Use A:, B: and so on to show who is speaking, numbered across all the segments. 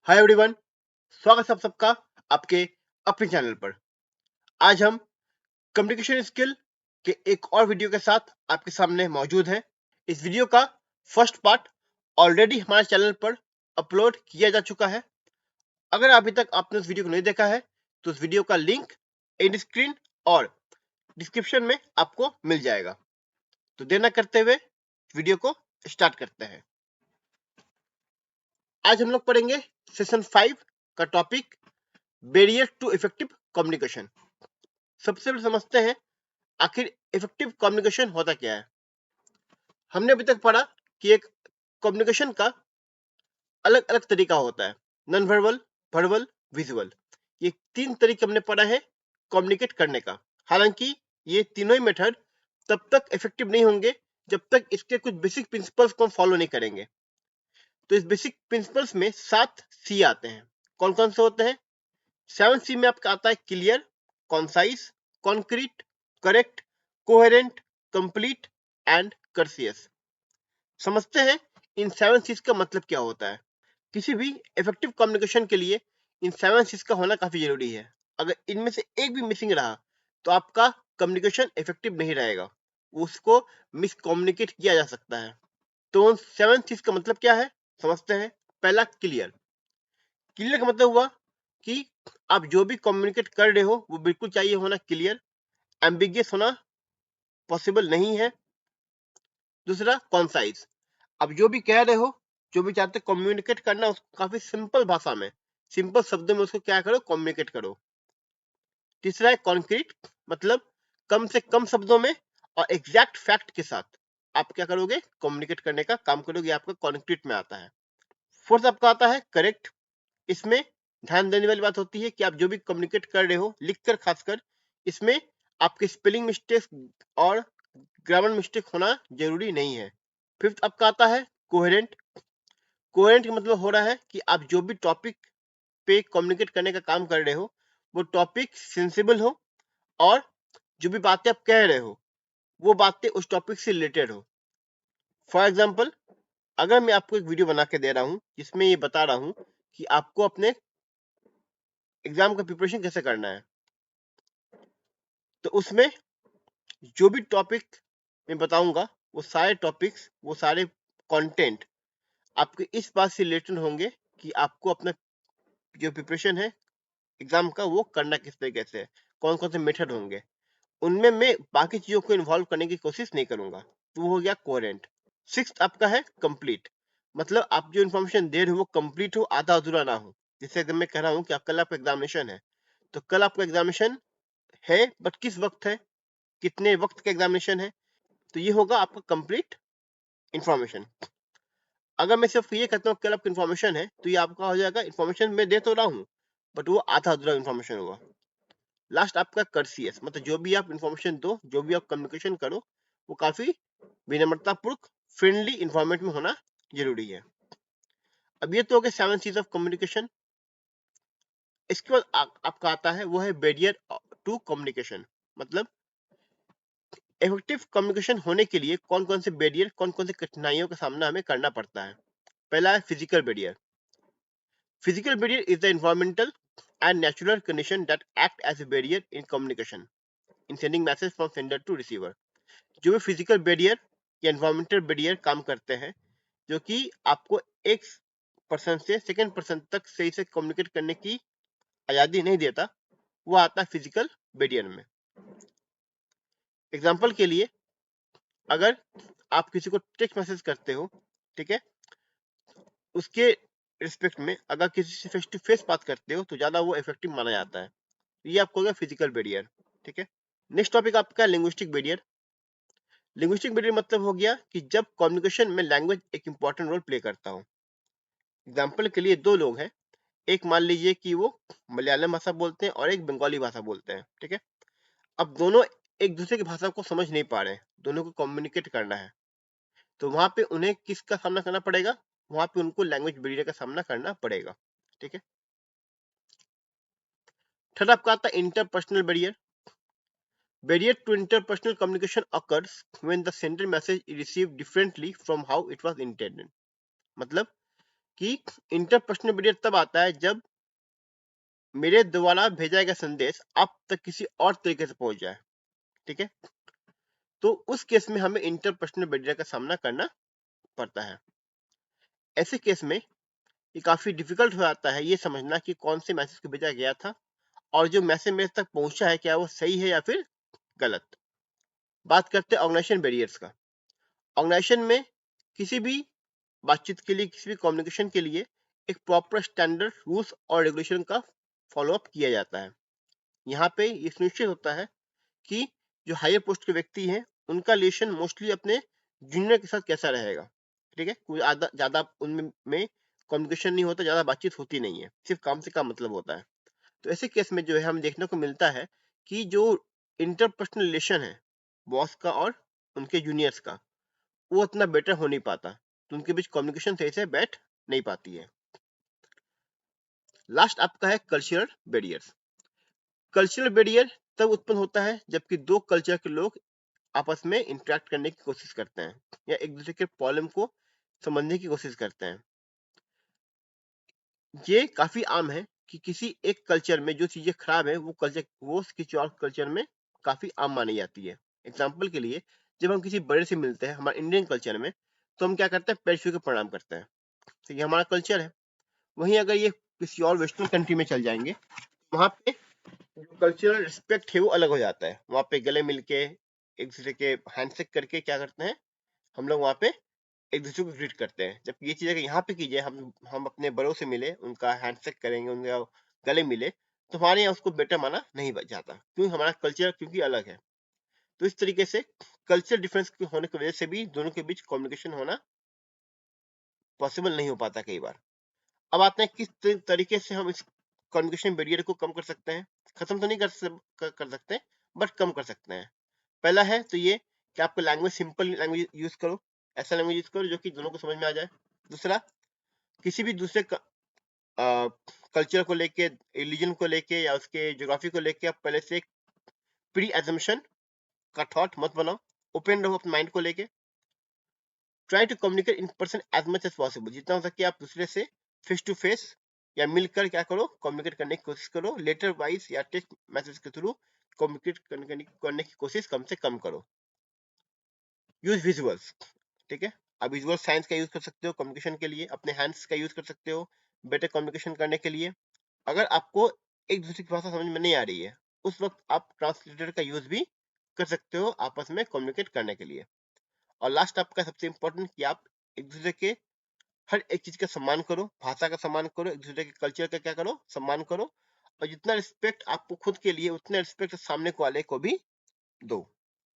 A: Hi everyone, स्वागत है आप सबका आपके अपने चैनल पर। आज हम कम्युनिकेशन स्किल के एक और वीडियो के साथ आपके सामने मौजूद हैं। इस वीडियो का फर्स्ट पार्ट ऑलरेडी हमारे चैनल पर अपलोड किया जा चुका है। अगर अभी तक आपने उस वीडियो को नहीं देखा है तो उस वीडियो का लिंक एंड स्क्रीन और डिस्क्रिप्शन में आपको मिल जाएगा। तो देर न करते हुए वीडियो को स्टार्ट करते हैं। आज हम लोग पढ़ेंगे सेशन 5 का topic barrier to effective communication. सबसे पहले समझते हैं आखिर इफेक्टिव कम्युनिकेशन होता क्या है। हमने अभी तक पढ़ा कि एक कम्युनिकेशन का अलग अलग तरीका होता है, नॉन वर्बल, वर्बल, विजुअल। ये तीन तरीके हमने पढ़ा है कम्युनिकेट करने का। हालांकि ये तीनों ही मेथड तब तक इफेक्टिव नहीं होंगे जब तक इसके कुछ बेसिक प्रिंसिपल्स को हम फॉलो नहीं करेंगे। तो इस बेसिक प्रिंसिपल्स में 7 सी आते हैं। कौन कौन से होते हैं? 7 सी में आपका आता है clear, concise, concrete, correct, coherent, complete and courteous. समझते हैं इन 7 सीज का मतलब क्या होता है। किसी भी इफेक्टिव कम्युनिकेशन के लिए इन 7 सीज का होना काफी जरूरी है। अगर इनमें से एक भी मिसिंग रहा तो आपका कम्युनिकेशन इफेक्टिव नहीं रहेगा, उसको मिसकम्युनिकेट किया जा सकता है। तो उन 7 सीज का मतलब क्या है समझते हैं। पहला क्लियर। क्लियर का मतलब हुआ कि आप जो भी कम्युनिकेट कर रहे हो वो बिल्कुल चाहिए होना क्लियर, एम्बिगियस होना पॉसिबल नहीं है। दूसरा कॉन्साइज। अब जो भी कह रहे हो, जो भी चाहते कम्युनिकेट करना, उसको काफी सिंपल भाषा में, सिंपल शब्दों में उसको क्या करो, कम्युनिकेट करो। तीसरा है कॉन्क्रीट, मतलब कम से कम शब्दों में और एग्जैक्ट फैक्ट के साथ आप क्या करोगे, कम्युनिकेट करने का काम करोगे। आपका कॉन्क्रीट में आता है। फोर्थ आपका आता है करेक्ट। इसमें ध्यान देने वाली बात होती है कि आप जो भी कम्युनिकेट कर रहे हो, लिखकर खासकर, इसमें आपके स्पेलिंग मिस्टेक्स और ग्रामर मिस्टेक होना जरूरी नहीं है। फिफ्थ आपका आता है कोहेरेंट। कोहेरेंट का मतलब हो रहा है कि आप जो भी टॉपिक पे कम्युनिकेट करने का काम कर रहे हो वो टॉपिक सेंसिबल हो और जो भी बातें आप कह रहे हो वो बातें उस टॉपिक से रिलेटेड हो। फॉर एग्जाम्पल, अगर मैं आपको एक वीडियो बना के दे रहा हूँ जिसमें ये बता रहा हूँ कि आपको अपने एग्जाम का प्रिपरेशन कैसे करना है, तो उसमें जो भी टॉपिक मैं बताऊंगा वो सारे टॉपिक्स, वो सारे कंटेंट आपके इस बात से रिलेटेड होंगे कि आपको अपना जो प्रिपरेशन है एग्जाम का वो करना किस तरीके से है, कौन कौन से मेथड होंगे। उनमें मैं बाकी चीजों को इन्वॉल्व करने की कोशिश नहीं करूंगा। तो वो हो गया कोहेरेंट। सिक्स्थ आपका है कंप्लीट, मतलब आप जो इन्फॉर्मेशन दे रहे हो वो कंप्लीट हो, आधा अधूरा ना हो। जैसे अगर मैं कह रहा हूँ कि कल आपका एग्जामिनेशन है, तो कल आपका एग्जामिनेशन है बट किस वक्त है, कितने वक्त का एग्जामिनेशन है, तो ये होगा आपका कंप्लीट इन्फॉर्मेशन। अगर मैं सिर्फ ये कहता हूँ कल आपका इन्फॉर्मेशन है तो ये आपका हो जाएगा इन्फॉर्मेशन मैं दे तो रहा हूँ बट वो आधा अधूरा इन्फॉर्मेशन होगा। लास्ट आपका कर्सियस, मतलब जो भी आप इन्फॉर्मेशन दो, जो भी आप कम्युनिकेशन करो, वो काफी विनम्रतापूर्वक, फ्रेंडली इन्वायरमेंट में होना जरूरी है। अब ये तो हो गया 7 सीज ऑफ कम्युनिकेशन। इसके बाद आपका आता है वो है बैरियर टू कम्युनिकेशन, मतलब इफेक्टिव कम्युनिकेशन होने के लिए कौन कौन से बैरियर, कौन कौन से कठिनाइयों का सामना हमें करना पड़ता है। पहला है physical barrier. Physical barrier is the environmental and natural condition that act as a barrier in communication in sending message from sender to receiver। जो भी फिजिकल बैरियर या एनवायरमेंटल बैरियर काम करते हैं जो कि आपको एक पर्सन से सेकेंड पर्सन तक सही से कम्युनिकेट करने की आजादी नहीं देता, वो आता है फिजिकल बैरियर में। एग्जाम्पल के लिए, अगर आप किसी को टेक्स्ट मैसेज करते हो, ठीक है, उसके रिस्पेक्ट में अगर किसी से फेस टू फेस बात करते हो तो ज्यादा वो इफेक्टिव माना जाता है। ये आपको हो गया फिजिकल बैरियर, ठीक है। नेक्स्ट टॉपिक आपका लिंग्विस्टिक बैरियर। लिंग्विस्टिक बैरियर मतलब हो गया कि जब कम्युनिकेशन में लैंग्वेज एक इंपॉर्टेंट रोल प्ले करता हो। एग्जाम्पल के लिए दो लोग हैं, एक मान लीजिए कि वो मलयालम भाषा बोलते हैं और एक बंगाली भाषा बोलते हैं, ठीक है। अब दोनों एक दूसरे की भाषा को समझ नहीं पा रहे हैं, दोनों को कम्युनिकेट करना है, तो वहां पे उन्हें किसका सामना करना पड़ेगा, वहां पे उनको लैंग्वेज बैरियर का सामना करना पड़ेगा, ठीक है। थर्ड आपका आता है interpersonal barrier. Barrier to interpersonal communication occurs when the sender message is received differently from how it was intended। मतलब कि इंटरपर्सनल बैरियर तब आता है जब मेरे द्वारा भेजा गया संदेश आप तक किसी और तरीके से पहुंच जाए, ठीक है। तो उस केस में हमें इंटरपर्सनल बैरियर का सामना करना पड़ता है। ऐसे केस में ये काफी डिफिकल्ट हो जाता है ये समझना कि कौन से मैसेज को भेजा गया था और जो मैसेज मेरे तक पहुंचा है क्या वो सही है या फिर गलत। बात करते हैं ऑर्गेनाइजेशन बैरियर्स का। ऑर्गेनाइजेशन में किसी भी बातचीत के लिए, किसी भी कम्युनिकेशन के लिए एक प्रॉपर स्टैंडर्ड रूल्स और रेगुलेशन का फॉलोअप किया जाता है। यहाँ पे ये सुनिश्चित होता है कि जो हायर पोस्ट के व्यक्ति हैं उनका रिलेशन मोस्टली अपने जूनियर के साथ कैसा रहेगा, ठीक है। कोई ज्यादा उनमें कम्युनिकेशन नहीं होता, ज्यादा बातचीत होती नहीं है, सिर्फ काम से काम मतलब होता है। तो ऐसे केस में जो है हम देखने को मिलता है कि जो इंटरपर्सनल रिलेशन है बॉस का और उनके जूनियर्स का, वो उतना बेटर हो नहीं पाता, तो उनके बीच कम्युनिकेशन सही से बैठ नहीं पाती है। लास्ट आपका है कल्चरल बैरियर्स। कल्चरल बैरियर तब उत्पन्न होता है जबकि दो कल्चर के लोग आपस में इंटरेक्ट करने की कोशिश करते हैं या एक दूसरे के प्रॉब्लम को समझने की कोशिश करते हैं। ये काफी आम है कि किसी एक कल्चर में जो चीजें खराब है वो किसी और कल्चर में काफी आम मानी जाती है। एग्जाम्पल के लिए, जब हम किसी बड़े से मिलते हैं हमारे इंडियन कल्चर में, तो हम क्या करते हैं, पैर छू के प्रणाम करते हैं, तो ये हमारा कल्चर है। वहीं अगर ये किसी और वेस्टर्न कंट्री में चल जाएंगे, वहां पे जो कल्चरल रिस्पेक्ट है वो अलग हो जाता है। वहां पे गले मिलके एक दूसरे के हैंडशेक करके क्या करते हैं, हम लोग वहां पे एक दूसरे को ग्रीट करते हैं। जब ये चीज अगर यहाँ पे कीजिए, हम अपने बड़ों से मिले, उनका हैंडशेक करेंगे, उनका गले मिले, तो हमारे यहाँ उसको बेटर माना नहीं जाता, क्योंकि हमारा कल्चर क्योंकि अलग है। तो इस तरीके से कल्चर डिफरेंस होने की वजह से भी दोनों के बीच कम्युनिकेशन होना पॉसिबल नहीं हो पाता कई बार। अब आते हैं किस तरीके से हम इस कम्युनिकेशन बैरियर को कम कर सकते हैं। खत्म तो नहीं कर सकते, बट कम कर सकते हैं। पहला है तो ये कि आपको लैंग्वेज सिंपल लैंग्वेज यूज करो, ऐसा लैंग्वेज यूज करो जो कि दोनों को समझ में आ जाए। दूसरा, किसी भी दूसरे कल्चर को लेके, रिलीजन को लेके या उसके ज्योग्राफी को लेके आप पहले से प्री एजम्पशन का थॉट मत बनाओ, ओपन रहो अपने माइंड को लेके। Try to communicate in person as much as possible, जितना हो सके आप दूसरे से फेस टू फेस या मिलकर क्या करो, कम्युनिकेट करने की कोशिश करो। लेटर वाइज या टेक्स्ट मैसेज के थ्रू कम्युनिकेट करने की कोशिश कम से कम करो। यूज विजुअल्स, ठीक है। आप विजुअल साइंस का यूज कर सकते हो कम्युनिकेशन के लिए, अपने हैंड्स का यूज कर सकते हो बेटर कम्युनिकेशन करने के लिए। अगर आपको एक दूसरे की भाषा समझ में नहीं आ रही है, उस वक्त आप ट्रांसलेटर का यूज भी कर सकते हो आपस में कम्युनिकेट करने के लिए। और लास्ट आपका सबसे इंपॉर्टेंट कि आप एक दूसरे के हर एक चीज का सम्मान करो, भाषा का सम्मान करो, एक दूसरे के कल्चर का क्या करो, सम्मान करो। और जितना रिस्पेक्ट आपको खुद के लिए, उतना रिस्पेक्ट सामने वाले को भी दो।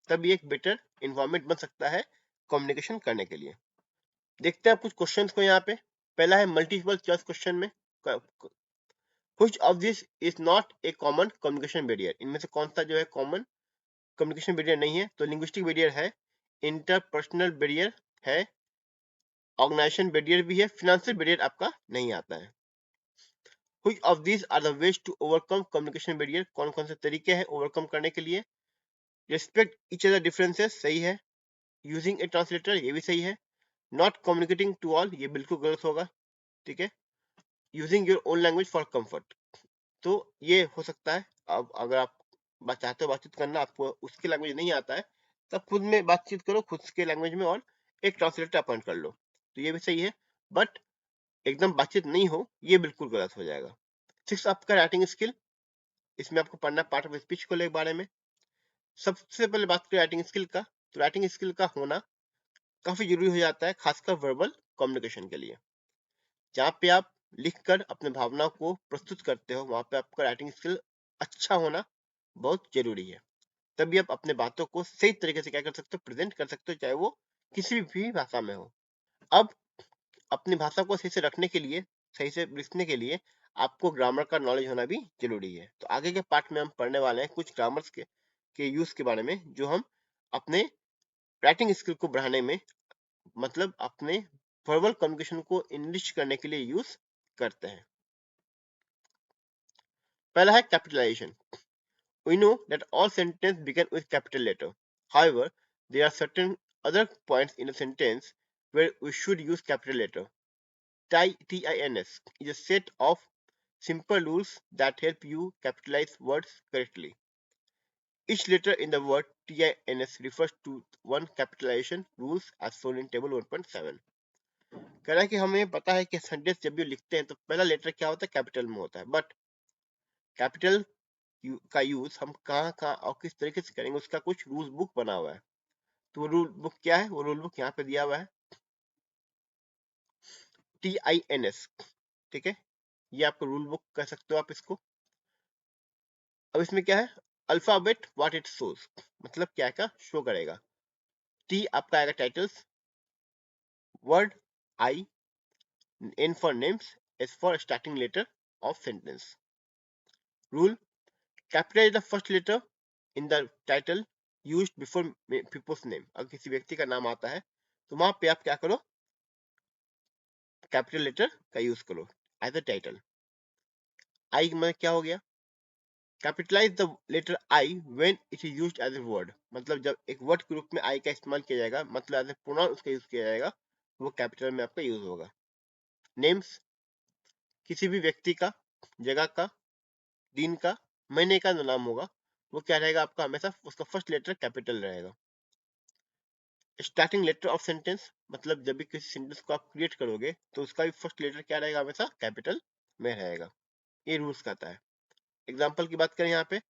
A: तभी एक बेटर इन्वायरमेंट बन सकता है कम्युनिकेशन करने के लिए। देखते हैं कुछ क्वेश्चन को यहाँ पे। पहला है मल्टीपल चॉइस क्वेश्चन में, which of this is not a common communication barrier, इनमें से कौन सा जो है कॉमन कम्युनिकेशन बैरियर नहीं है। तो लिंग्विस्टिक बैरियर है, इंटरपर्सनल बैरियर है, ऑर्गेनाइजेशन बैरियर भी है, फिनेंशियल बैरियर आपका नहीं आता है। Which of this are the ways to overcome communication barrier, कौन कौन से तरीके हैं ओवरकम करने के लिए। रिस्पेक्ट ईच अदर डिफरेंसेस, सही है। यूजिंग ए ट्रांसलेटर, ये भी सही है। नॉट कम्युनिकेटिंग टू ऑल, ये बिल्कुल गलत होगा, ठीक है। Using your own language for comfort, तो ये हो सकता है। अब अगर आप चाहते हो बातचीत करना, आपको उसकी लैंग्वेज नहीं आता है, तब खुद में बातचीत करो, खुद के लैंग्वेज में, और एक ट्रांसलेटर अपॉइंट कर लो, तो ये भी सही है। बट एकदम बातचीत नहीं हो, ये बिल्कुल गलत हो जाएगा। 6 आपका राइटिंग स्किल, इसमें आपको पढ़ना पार्ट ऑफ स्पीच को लेकर बारे में। सबसे पहले बात करें राइटिंग स्किल का, तो राइटिंग स्किल का होना काफी जरूरी हो जाता है, खासकर वर्बल कम्युनिकेशन के लिए। जहाँ पे आप लिखकर अपने भावनाओं को प्रस्तुत करते हो, वहां पे आपका राइटिंग स्किल अच्छा होना बहुत जरूरी है। तभी आप अपने बातों को सही तरीके से क्या कर सकते हो, प्रेजेंट कर सकते हो, चाहे वो किसी भी भाषा में हो। अब अपनी भाषा को सही से रखने के लिए, सही से लिखने के लिए आपको ग्रामर का नॉलेज होना भी जरूरी है। तो आगे के पार्ट में हम पढ़ने वाले हैं कुछ ग्रामर्स के यूज के बारे में, जो हम अपने राइटिंग स्किल को बढ़ाने में, मतलब अपने वर्बल कम्युनिकेशन को इनरिच करने के लिए यूज करते हैं। पहला है capitalisation. We know that all sentences begin with capital letter. However, there are certain other points in a sentence where we should use capital letter. TINS is a set of simple rules that help you capitalize words correctly. Each letter in the word TINS refers to one capitalization rules as shown in table 1.7. कह रहा है कि हमें पता है कि sentence जब भी लिखते हैं तो पहला लेटर क्या होता है, कैपिटल में होता है, बट कैपिटल का यूज हम कहाँ कहाँ और किस तरीके से करेंगे उसका कुछ रूल बुक बना हुआ है। तो वो रूल बुक क्या है, वो रूल बुक यहाँ पे दिया हुआ है, TINS, ठीक है, ये आपको रूल बुक कह सकते हो आप इसको। अब इसमें क्या है, अल्फाबेट व्हाट इट शोज, मतलब क्या क्या शो करेगा। T आपका आएगा titles, word I, N for names, S for starting letter of sentence. Rule: capitalize the first letter in the title used before people's name. अगर किसी व्यक्ति का नाम आता है तो वहां पे आप क्या करो, कैपिटल लेटर का यूज करो एज अ टाइटल। आई में क्या हो गया, capitalise the letter I when it is used as a word, मतलब जब एक वर्ड के रूप में आई का इस्तेमाल किया जाएगा, मतलब एज ए प्रोनाउन उसका यूज किया जाएगा, वो कैपिटल में आपका यूज होगा। नेम्स, किसी भी व्यक्ति का, जगह का, दिन का, महीने का जो नाम होगा वो क्या रहेगा आपका, हमेशा उसका फर्स्ट लेटर कैपिटल रहेगा। स्टार्टिंग लेटर ऑफ सेंटेंस, मतलब जब भी किसी सेंटेंस को आप क्रिएट करोगे तो उसका भी फर्स्ट लेटर क्या रहेगा, हमेशा कैपिटल में रहेगा। ये रूल्स कहता है। एग्जाम्पल की बात करें यहाँ पे,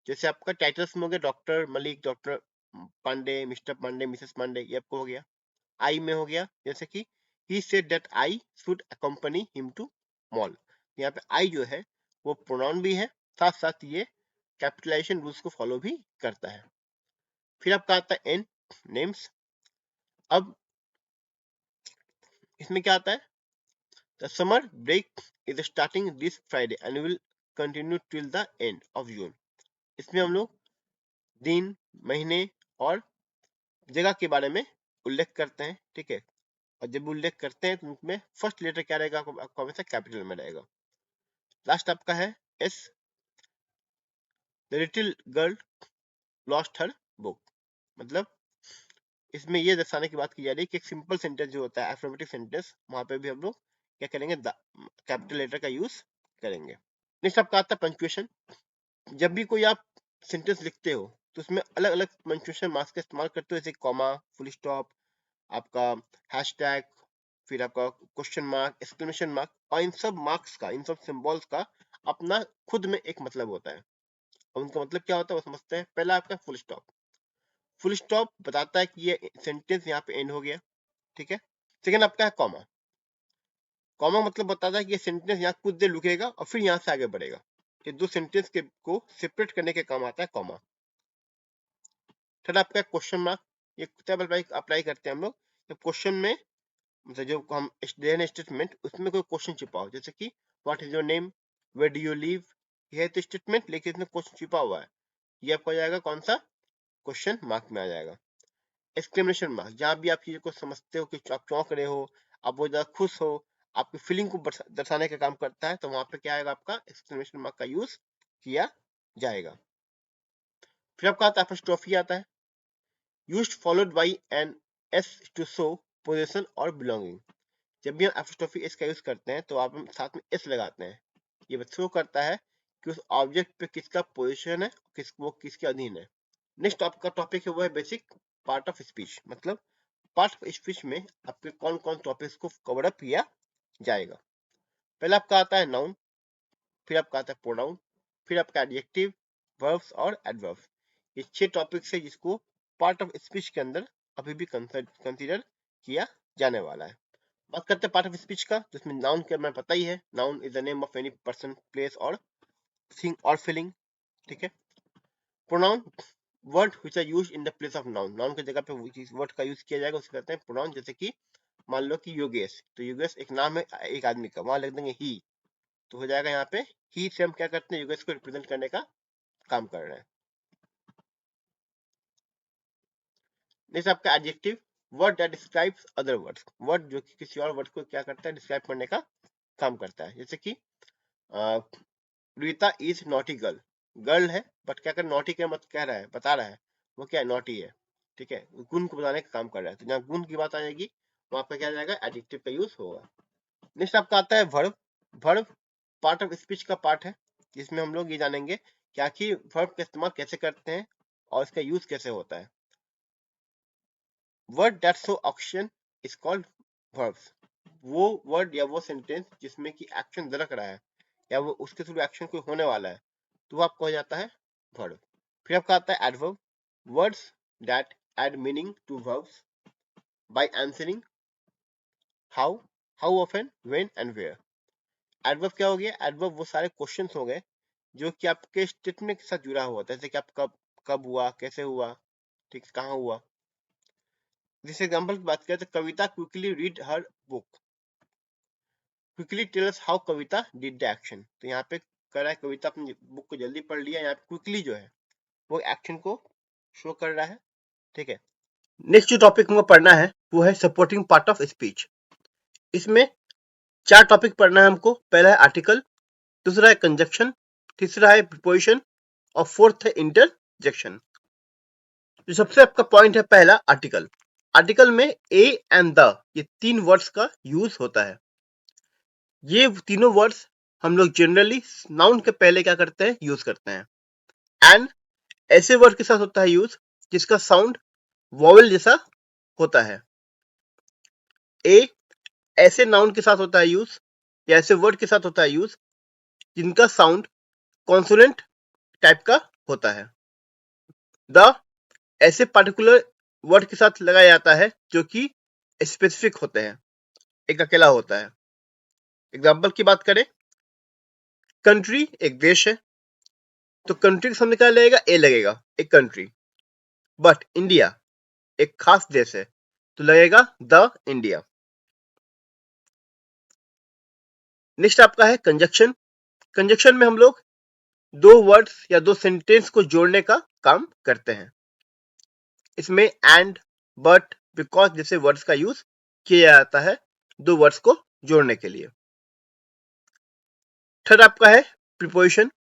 A: जैसे आपका टाइटल्स में हो गया doctor Malik, doctor Pandey, mister Pandey, missus Pandey, ये आपको हो गया। आई में हो गया जैसे कि he said that I should accompany him to mall, यहाँ पे आई जो है वो प्रोनाउन भी है, साथ साथ ये कैपिटलाइजेशन रूल्स को फॉलो भी करता है। फिर आपका आता है एन, नेम्स। अब इसमें क्या आता है, the summer break is starting this Friday and will continue till the end of June. इसमें हम लोग दिन, महीने और जगह के बारे में उल्लेख करते हैं, ठीक है, और जब उल्लेख करते हैं तो उसमें फर्स्ट लेटर क्या रहेगा, आपको हमेशा कैपिटल में रहेगा। लास्ट आपका है S, the little girl lost her book, मतलब इसमें ये दर्शाने की बात की जा रही है कि एक सिंपल सेंटेंस जो होता है एफर्मेटिव सेंटेंस, वहां पे भी हम लोग क्या करेंगे, कैपिटल लेटर का यूज करेंगे। नेक्स्ट आपका आता है पंक्चुएशन। जब भी कोई आप सेंटेंस लिखते हो तो उसमें अलग अलग पंक्चुएशन मार्क्स का इस्तेमाल करते हो, जैसे कॉमा, फुल स्टॉप, आपका हैशटैग, फिर आपका क्वेश्चन मार्क, एक्सक्लेमेशन मार्क, और इन सब मार्क्स का, इन सब सिंबल्स का अपना खुद में एक मतलब होता है। और उनका मतलब क्या होता है वो समझते हैं। पहला आपका फुल स्टॉप, फुल स्टॉप बताता है कि ये सेंटेंस यहाँ पे एंड हो गया, ठीक है। सेकंड आपका है कॉमा, कॉमा मतलब बताता है कि ये सेंटेंस यहाँ कुछ देर रुकेगा और फिर यहाँ से आगे बढ़ेगा। ये दो सेंटेंस के को सेपरेट करने के काम आता है कॉमा। थर्ड आपका क्वेश्चन मार्क, ये तब अप्लाई करते हैं हम लोग जब क्वेश्चन में, मतलब जो हम देन स्टेटमेंट उसमें कोई क्वेश्चन छिपा हो, जैसे कि what is your name, where do you live, ये है तो स्टेटमेंट, लेकिन इसमें क्वेश्चन छिपा हुआ है, ये आपको आ जाएगा कौन सा, क्वेश्चन मार्क में आ जाएगा। एक्सक्लेमेशन मार्क, जहां भी आप चीजों को समझते हो कि आप चौंक रहे हो, आप बहुत ज्यादा खुश हो, आपकी फीलिंग को दर्शाने का काम करता है, तो वहां पे क्या आएगा, आपका एक्सक्लेमेशन मार्क का यूज किया जाएगा। फिर आपका आता है एपोस्ट्रोफी आता है, used followed by an S to show position और बिलोंगिंग। जब भी हम एपोस्ट्रोफी एस का यूज करते हैं तो आप साथ में एस लगाते हैं, ये शो करता है कि उस ऑब्जेक्ट पे किसका पोजीशन है, वो किसके अधीन है। नेक्स्ट आपका टॉपिक है वो है बेसिक पार्ट ऑफ स्पीच, मतलब पार्ट ऑफ स्पीच में आपके कौन कौन टॉपिक्स को कवर अप किया जाएगा। पहला आपका आता है नाउन, फिर आपका आता है प्रोनाउन, फिर आपका एडजेक्टिव, वर्ब्स और एडवर्ब्स। ये 6 टॉपिक्स है जिसको पार्ट ऑफ स्पीच के अंदर अभी भी कंसीडर किया जाने वाला है। बात करते हैं पार्ट ऑफ स्पीच का, जिसमें नाउन के हमें पता ही है, noun is the name of any person, place और थिंग और फीलिंग, ठीक है। Pronoun, word which are used in the place of noun, noun की जगह पे जिस वर्ड का यूज किया जाएगा उसे कहते हैं प्रोनाउन। जैसे कि मान लो कि योगेश, तो योगेश एक नाम है एक आदमी का, वहां लिख देंगे ही, तो हो जाएगा यहाँ पे ही से हम क्या करते हैं, योगेश को रिप्रेजेंट करने का काम कर रहे हैं। जैसे आपका adjective, word that describes other words, word जो कि किसी और वर्ड को क्या करता है, डिस्क्राइब करने का काम करता है। जैसे कि Rita is naughty girl, girl है बट क्या कर नॉटी क्या मत कह रहा है, बता रहा है वो क्या है, नॉटी है, ठीक है, गुण को बताने का काम कर रहा है। तो जहाँ गुण की बात आ जाएगी वहां पे क्या आ जाएगा, एडजेक्टिव का यूज होगा। नेक्स्ट आपका आता है verb. Verb part of speech का पार्ट है, जिसमें हम लोग ये जानेंगे कि आखिर वर्ब का इस्तेमाल कैसे करते हैं और इसका यूज कैसे होता है। Word that show action is called verbs. वो वर्ड या वो सेंटेंस जिसमें कि एक्शन झलक रहा है या वो उसके थ्रू एक्शन कोई होने वाला है, तो वो आपको हो जाता है वर्ब। फिर आपका आता है adverb. Words that add meaning to verbs by answering how, how often, when and where. Adverb क्या हो गया? एडवर्ब वो सारे क्वेश्चंस हो गए जो कि आपके स्टेटमेंट के साथ जुड़ा हुआ होता है, जैसे कि आप कब कब हुआ, कैसे हुआ, ठीक, कहाँ हुआ। जैसे एग्जाम्पल की बात करें तो Kavita quickly read her book, quickly tell us how Kavita did the action. तो यहाँ पे कह रहा है कविता अपनी बुक को जल्दी पढ़ लिया, यहाँ पे क्विकली जो है वो एक्शन को शो कर रहा है, ठीक है। नेक्स्ट जो टॉपिक हमको पढ़ना है वो है सपोर्टिंग पार्ट ऑफ स्पीच। इसमें 4 टॉपिक पढ़ना है हमको। पहला है आर्टिकल, दूसरा है कंजक्शन, तीसरा है प्रीपोजिशन और फोर्थ है इंटरजेक्शन। जो सबसे आपका पॉइंट है पहला आर्टिकल। आर्टिकल में ए एंड द ये 3 वर्ड्स का यूज होता है। ये तीनों वर्ड्स हम लोग जनरली नाउन के पहले क्या करते हैं? यूज करते हैं। एंड ऐसे वर्ड के साथ होता है यूज जिसका साउंड वॉवेल जैसा होता है। ए ऐसे नाउन के साथ होता है यूज या ऐसे वर्ड के साथ होता है यूज जिनका साउंड कॉन्सोनेंट टाइप का होता है। द ऐसे पार्टिकुलर वर्ड के साथ लगाया जाता है जो कि स्पेसिफिक होते हैं, एक अकेला होता है। एग्जाम्पल की बात करें, कंट्री एक देश है तो कंट्री के सामने क्या लगेगा? ए लगेगा, एक कंट्री। बट इंडिया एक खास देश है तो लगेगा द इंडिया। नेक्स्ट आपका है कंजक्शन। कंजक्शन में हम लोग 2 वर्ड्स या 2 सेंटेंस को जोड़ने का काम करते हैं। इसमें एंड, बट, बिकॉज जैसे वर्ड्स का यूज किया जाता है 2 वर्ड्स को जोड़ने के लिए। थर्ड आपका है प्रीपोजिशन।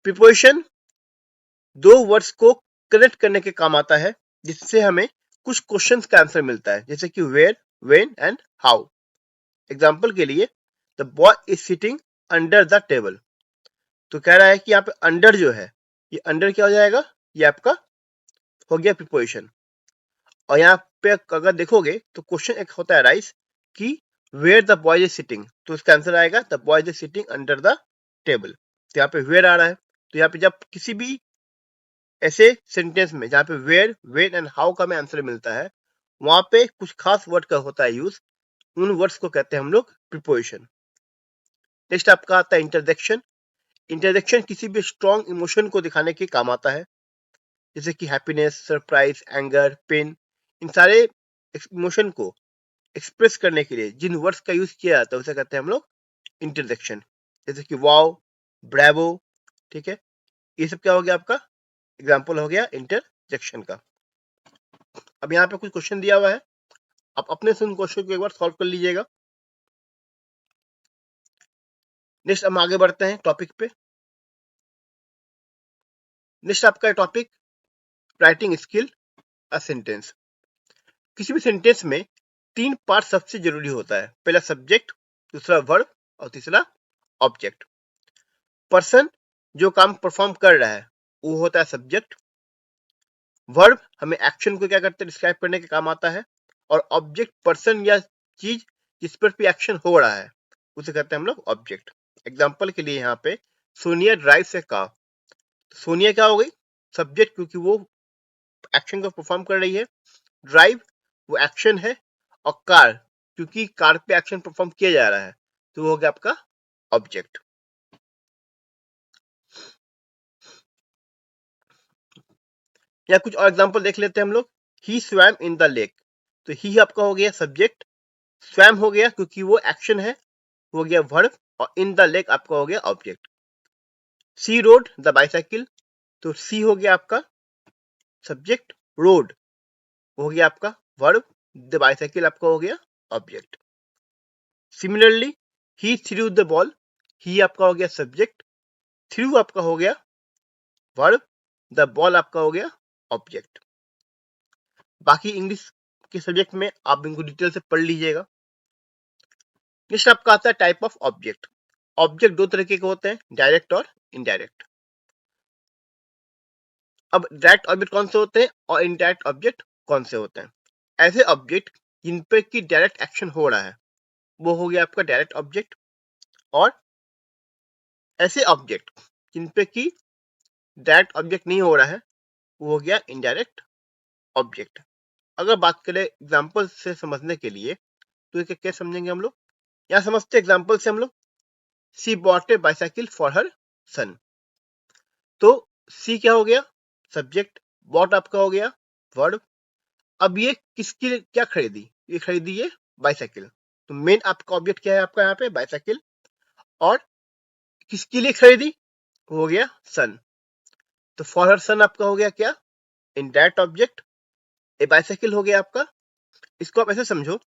A: प्रीपोजिशन 2 वर्ड्स को कनेक्ट करने के काम आता है, जिससे हमें कुछ क्वेश्चंस का आंसर मिलता है, जैसे कि where, when and how. Example के लिए, the boy is sitting under the table. तो कह रहा है कि यहाँ पे अंडर जो है, ये अंडर क्या हो जाएगा? ये आपका हो गया प्रीपोजिशन। और यहाँ पे अगर देखोगे तो क्वेश्चन एक होता है राइस कि where the boy is sitting, तो इसका आंसर आएगा the boy is sitting under the table. तो यहाँ पे वेयर आ रहा है, तो यहाँ पे जब किसी भी ऐसे सेंटेंस में जहाँ पे वेयर, व्हेन एंड हाउ का में आंसर मिलता है, वहां पे कुछ खास वर्ड का होता है यूज, उन वर्ड्स को कहते हैं हम लोग प्रीपोजिशन। नेक्स्ट आपका आता है इंटरजेक्शन। इंटरजेक्शन किसी भी स्ट्रॉन्ग इमोशन को दिखाने के काम आता है, जैसे कि हैप्पीनेस, सरप्राइज, एंगर, पेन। इन सारे इमोशन को एक्सप्रेस करने के लिए जिन वर्ड्स का यूज किया जाता है उसे कहते हैं हम लोग इंटरजेक्शन। जैसे कि वाओ, ब्रेवो, ठीक है, ये सब क्या हो गया? आपका एग्जाम्पल हो गया इंटरजेक्शन का। अब यहाँ पे कुछ क्वेश्चन दिया हुआ है, आप अपने से उन क्वेश्चन को एक बार सॉल्व कर लीजिएगा। नेक्स्ट हम आगे बढ़ते हैं टॉपिक पे। नेक्स्ट आपका topic writing skill a sentence. किसी भी सेंटेंस में 3 पार्ट सबसे जरूरी होता है। पहला सब्जेक्ट, दूसरा वर्ब और तीसरा ऑब्जेक्ट। पर्सन जो काम परफॉर्म कर रहा है वो होता है सब्जेक्ट। वर्ब हमें एक्शन को क्या करते हैं? डिस्क्राइब करने के काम आता है। और ऑब्जेक्ट पर्सन या चीज जिस पर भी एक्शन हो रहा है उसे कहते हैं हम लोग ऑब्जेक्ट। एग्जाम्पल के लिए यहाँ पे सोनिया ड्राइव से कार। सोनिया क्या हो गई? सब्जेक्ट, क्योंकि वो एक्शन को परफॉर्म कर रही है। ड्राइव वो एक्शन है, और कार क्योंकि कार पे एक्शन परफॉर्म किया जा रहा है, तो वो हो गया आपका ऑब्जेक्ट। या कुछ और एग्जांपल देख लेते हैं हम लोग। ही स्वैम इन द लेक, तो ही आपका हो गया सब्जेक्ट, स्वैम हो गया क्योंकि वो एक्शन है, हो गया वर्ब, और इन द लेक आपका हो गया object. She rode the bicycle, तो सी हो गया आपका सब्जेक्ट, रोड हो गया आपका वर्ब, द बाइसाइकिल आपका हो गया object. Similarly he threw the ball, he आपका हो गया सब्जेक्ट, थ्रू आपका हो गया वर्ब, द बॉल आपका हो गया ऑब्जेक्ट। बाकी इंग्लिश के सब्जेक्ट में आप इनको डिटेल से पढ़ लीजिएगा। नेक्स्ट आपका आता है टाइप ऑफ ऑब्जेक्ट। ऑब्जेक्ट दो तरीके के होते हैं, डायरेक्ट और इनडायरेक्ट। अब डायरेक्ट ऑब्जेक्ट कौन से होते हैं और इनडायरेक्ट ऑब्जेक्ट कौन से होते हैं? ऐसे ऑब्जेक्ट जिन पे की डायरेक्ट एक्शन हो रहा है वो हो गया आपका डायरेक्ट ऑब्जेक्ट, और ऐसे ऑब्जेक्ट जिन पे की डायरेक्ट ऑब्जेक्ट नहीं हो रहा है वो हो गया इनडायरेक्ट ऑब्जेक्ट। अगर बात करें एग्जांपल से समझने के लिए तो ये क्या समझेंगे हम लोग? यहाँ समझते एग्जांपल से हम लोग। She bought a bicycle for her son. तो सी क्या हो गया? सब्जेक्ट। बॉट आपका हो गया वर्ब। अब ये किसके लिए क्या खरीदी? ये खरीदी ये बाइसाइकिल। तो मेन आपका ऑब्जेक्ट क्या है आपका यहाँ पे? बाइसाइकिल। और किसके लिए खरीदी? हो गया सन। तो फॉर हर सन आपका हो गया क्या? Indirect object. ए बाइसाइकिल हो गया आपका। इसको आप ऐसे समझो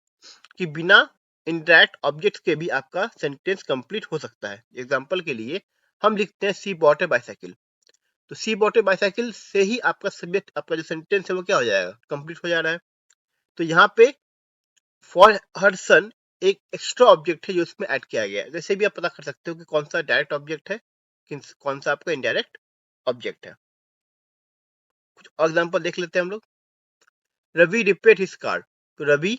A: कि बिना इनडायरेक्ट ऑब्जेक्ट के भी आपका सेंटेंस कंप्लीट हो सकता है। एग्जांपल के लिए हम लिखते हैं सी बॉट ए बाइसाइकिल। तो सी बॉट ए बाइसाइकिल से ही आपका सब्जेक्ट, आपका जो सेंटेंस है वो क्या हो जाएगा? कंप्लीट हो जा रहा है। तो यहाँ पे फॉर हर सन एक एक्स्ट्रा ऑब्जेक्ट है जो इसमें ऐड किया गया है। जैसे भी आप पता कर सकते हो कि कौन सा डायरेक्ट ऑब्जेक्ट है, कौन सा आपका इनडायरेक्ट ऑब्जेक्ट है। कुछ और एग्जांपल देख लेते हैं हम लोग। Ravi repair his car. तो रवि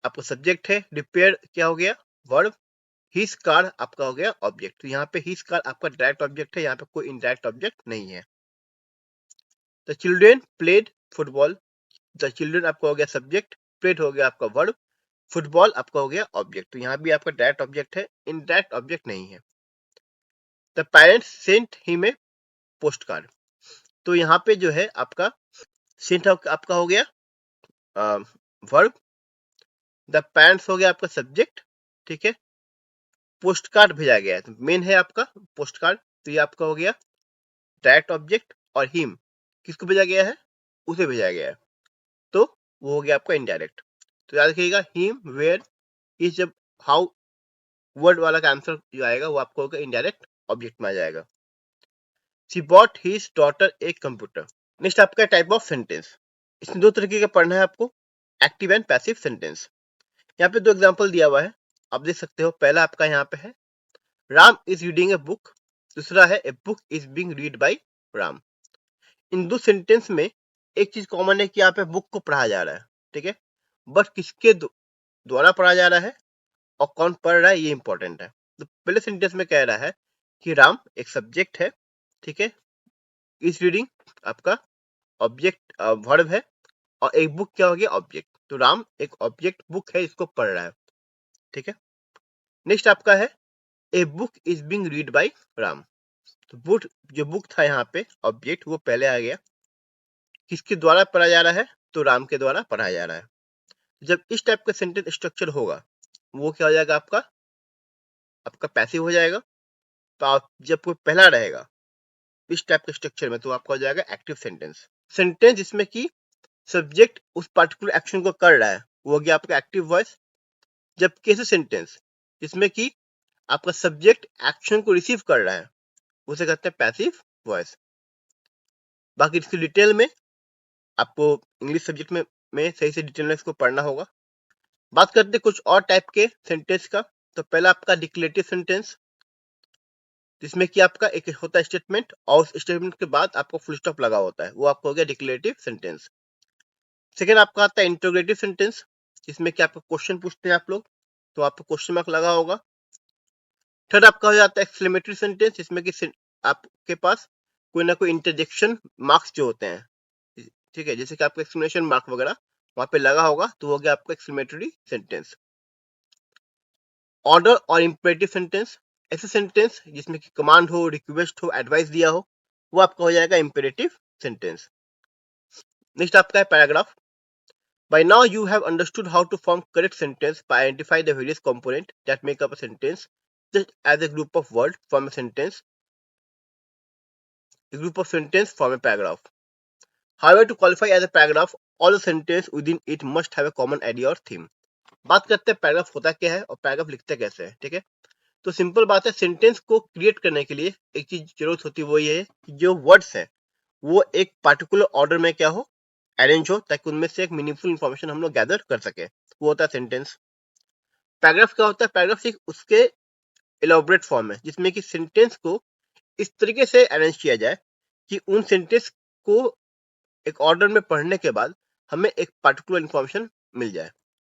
A: आपका सब्जेक्ट है, रिपेयर क्या हो गया? वर्ब। हिज कार आपका हो गया ऑब्जेक्ट। तो यहाँ पे हिज कार आपका डायरेक्ट ऑब्जेक्ट है, यहाँ पे कोई इनडायरेक्ट ऑब्जेक्ट नहीं है। The children played football. The children आपका हो गया सब्जेक्ट, प्लेड हो गया आपका वर्ब, फुटबॉल आपका हो गया ऑब्जेक्ट। तो यहाँ भी आपका डायरेक्ट ऑब्जेक्ट है, इनडायरेक्ट ऑब्जेक्ट नहीं है। The parents sent him a post card. तो यहाँ पे जो है आपका सेंट आपका हो गया वर्ब। द पेरेंट्स हो गया आपका सब्जेक्ट, ठीक है। पोस्ट कार्ड भेजा गया है तो मेन है आपका पोस्ट कार्ड। तो ये आपका हो गया डायरेक्ट ऑब्जेक्ट। और हिम किसको भेजा गया है? उसे भेजा गया है, तो वो हो गया आपका इनडायरेक्ट। तो याद रखिएगा हिम वेयर इस जब हाउ वर्ड वाला का आंसर जो आएगा वो आपको होगा इनडायरेक्ट ऑब्जेक्ट में आ जाएगा। She bought his daughter a computer. Next आपका टाइप ऑफ सेंटेंस। इसमें दो तरीके का पढ़ना है आपको, एक्टिव एंड पैसिव सेंटेंस। यहाँ पे दो एग्जांपल दिया हुआ है, आप देख सकते हो। पहला आपका यहाँ पे है Ram is reading a book. दूसरा है a book is being read by Ram. इन दो सेंटेंस में एक चीज कॉमन है कि यहाँ पे बुक को पढ़ा जा रहा है, ठीक है। बट किसके द्वारा पढ़ा जा रहा है और कौन पढ़ रहा है ये इंपॉर्टेंट है। तो पहले सेंटेंस में कह रहा है कि राम एक सब्जेक्ट है, ठीक है। इज रीडिंग आपका ऑब्जेक्ट वर्ब है, और एक बुक क्या हो गया? ऑब्जेक्ट। तो राम एक ऑब्जेक्ट बुक है, इसको पढ़ रहा है, ठीक है। नेक्स्ट आपका है a book is being read by Ram. तो बुक जो बुक था यहाँ पे ऑब्जेक्ट वो पहले आ गया, किसके द्वारा पढ़ा जा रहा है? तो राम के द्वारा पढ़ा जा रहा है। जब इस टाइप का सेंटेंस स्ट्रक्चर होगा वो क्या हो जाएगा? आपका आपका पैसिव हो जाएगा। तो आप जब कोई पहला रहेगा इस टाइप के स्ट्रक्चर में तो आपका हो जाएगा एक्टिव सेंटेंस। सेंटेंस जिसमें कि सब्जेक्ट उस पर्टिकुलर एक्शन को कर रहा है वो हो गया आपका एक्टिव वॉइस। जबकि ऐसे सेंटेंस जिसमें कि आपका सब्जेक्ट एक्शन को रिसीव कर रहा है उसे कहते हैं पैसिव वॉइस। बाकी इसकी डिटेल में आपको इंग्लिश सब्जेक्ट में सही से डिटेल में इसको पढ़ना होगा। बात करते हैं कुछ और टाइप के सेंटेंस का। तो पहला आपका डिक्लेरेटिव सेंटेंस, जिसमें कि आपका एक होता है स्टेटमेंट और उस स्टेटमेंट के बाद आपको फुल स्टॉप लगा होता है, वो आपको हो गया डिक्लेरेटिव सेंटेंस। सेकेंड आपका आता है इंटरोगेटिव सेंटेंस, जिसमें कि आपको क्वेश्चन पूछते हैं आप लोग तो आपको क्वेश्चन मार्क लगा होगा। थर्ड आपका हो जाता है एक्सक्लेमेटरी सेंटेंस, जिसमें कि आपके पास कोई ना कोई इंटरजेक्शन मार्क्स जो होते हैं, ठीक है, जैसे कि आपका एक्सक्लेमेशन मार्क वगैरह वहां पे लगा होगा तो हो गया आपका एक्सक्लेमेटरी सेंटेंस। ऑर्डर और इंपेरेटिव सेंटेंस, ऐसे सेंटेंस जिसमें कि कमांड हो, रिक्वेस्ट हो, एडवाइस दिया हो, वो आपका हो जाएगा इंपेरेटिव सेंटेंस। नेक्स्ट आपका है paragraph. By now you have understood how to form correct sentence by identify the various components that make up a sentence just as a group of words form a sentence. A group of sentence form a paragraph. However, to qualify as a paragraph, all the sentence within it must have a common idea or theme. बात करते हैं paragraph होता क्या है और paragraph लिखते कैसे है, ठीक है। तो सिंपल बात है, सेंटेंस को क्रिएट करने के लिए एक चीज जरूरत होती है, वो ये है कि जो वर्ड्स है वो एक पार्टिकुलर ऑर्डर में क्या हो, अरेंज हो, ताकि उनमें से एक मीनिंगफुल इंफॉर्मेशन हम लोग गैदर कर सके, वो होता है सेंटेंस। पैराग्राफ क्या होता है? पैराग्राफ एक उसके इलाबोरेट फॉर्म है जिसमें कि सेंटेंस को इस तरीके से अरेंज किया जाए कि उन सेंटेंस को एक ऑर्डर में पढ़ने के बाद हमें एक पर्टिकुलर इंफॉर्मेशन मिल जाए,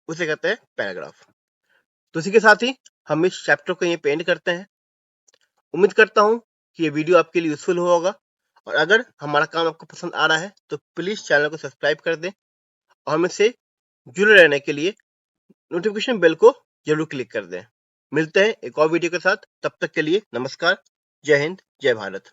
A: उसे कहते हैं पैराग्राफ। तो इसी के साथ ही हम इस चैप्टर को ये पेंड करते हैं। उम्मीद करता हूँ कि ये वीडियो आपके लिए यूजफुल होगा, और अगर हमारा काम आपको पसंद आ रहा है तो प्लीज चैनल को सब्सक्राइब कर दें और हमसे जुड़े रहने के लिए नोटिफिकेशन बेल को जरूर क्लिक कर दें। मिलते हैं एक और वीडियो के साथ, तब तक के लिए नमस्कार, जय हिंद, जय भारत।